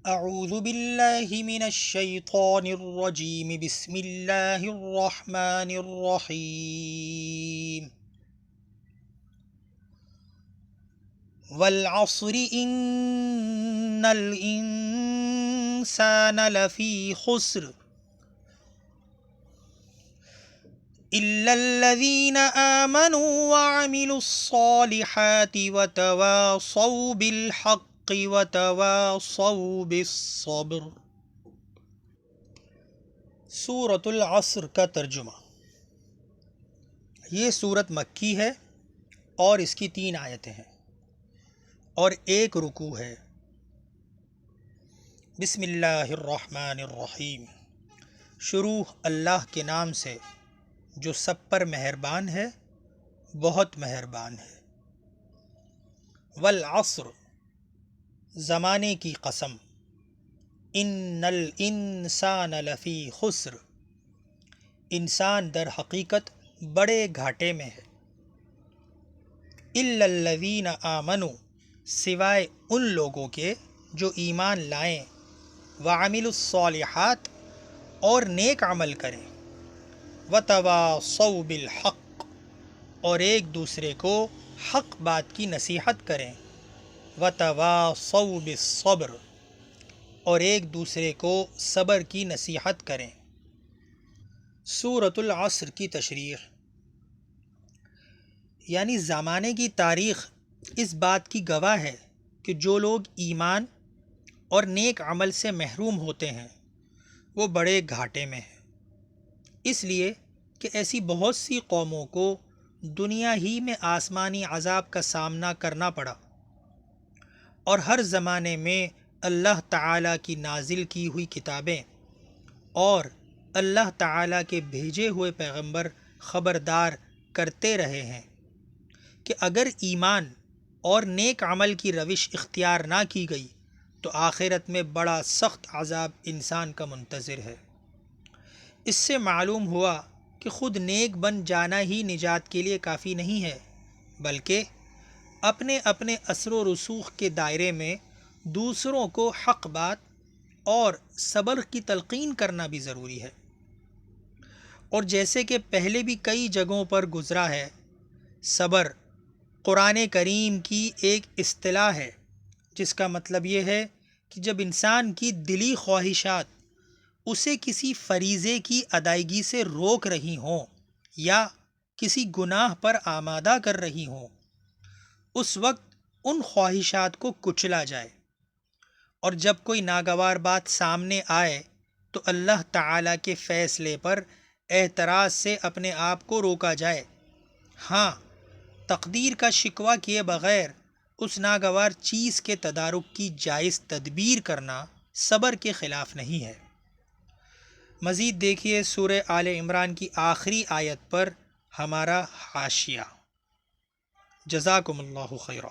اعوذ باللہ من الشیطان الرجیم بسم اللہ الرحمن الرحیم والعصر ان الانسان لفی خسر الا الذین آمنوا وعملوا الصالحات وتواصوا بالحق وتواصوا بالصبر۔ سورۃ العصر کا ترجمہ۔ یہ سورت مکی ہے اور اس کی 3 آیتیں ہیں اور 1 رکوع ہے۔ بسم اللہ الرحمن الرحیم، شروع اللہ کے نام سے جو سب پر مہربان ہے، بہت مہربان ہے۔ والعصر، زمانے کی قسم۔ ان الانسان لفی خسر، انسان در حقیقت بڑے گھاٹے میں ہے۔ الا الذین آمنوا، سوائے ان لوگوں کے جو ایمان لائیں، وعملوا الصالحات، اور نیک عمل کریں، وتواصوا بالحق، اور ایک دوسرے کو حق بات کی نصیحت کریں، وتواصوا بالصبر، اور ایک دوسرے کو صبر کی نصیحت کریں۔ سورۃ العصر کی تشریح، یعنی زمانے کی تاریخ اس بات کی گواہ ہے کہ جو لوگ ایمان اور نیک عمل سے محروم ہوتے ہیں وہ بڑے گھاٹے میں ہیں، اس لیے کہ ایسی بہت سی قوموں کو دنیا ہی میں آسمانی عذاب کا سامنا کرنا پڑا، اور ہر زمانے میں اللہ تعالیٰ کی نازل کی ہوئی کتابیں اور اللہ تعالیٰ کے بھیجے ہوئے پیغمبر خبردار کرتے رہے ہیں کہ اگر ایمان اور نیک عمل کی روش اختیار نہ کی گئی تو آخرت میں بڑا سخت عذاب انسان کا منتظر ہے۔ اس سے معلوم ہوا کہ خود نیک بن جانا ہی نجات کے لیے کافی نہیں ہے، بلکہ اپنے اپنے اثر و رسوخ کے دائرے میں دوسروں کو حق بات اور صبر کی تلقین کرنا بھی ضروری ہے۔ اور جیسے کہ پہلے بھی کئی جگہوں پر گزرا ہے، صبر قرآن کریم کی ایک اصطلاح ہے جس کا مطلب یہ ہے کہ جب انسان کی دلی خواہشات اسے کسی فریضے کی ادائیگی سے روک رہی ہوں یا کسی گناہ پر آمادہ کر رہی ہوں، اس وقت ان خواہشات کو کچلا جائے، اور جب کوئی ناگوار بات سامنے آئے تو اللہ تعالیٰ کے فیصلے پر اعتراض سے اپنے آپ کو روکا جائے۔ ہاں، تقدیر کا شکوہ کیے بغیر اس ناگوار چیز کے تدارک کی جائز تدبیر کرنا صبر کے خلاف نہیں ہے۔ مزید دیکھیے سورہ آل عمران کی آخری آیت پر ہمارا حاشیہ۔ جزاکم اللہ خیرا۔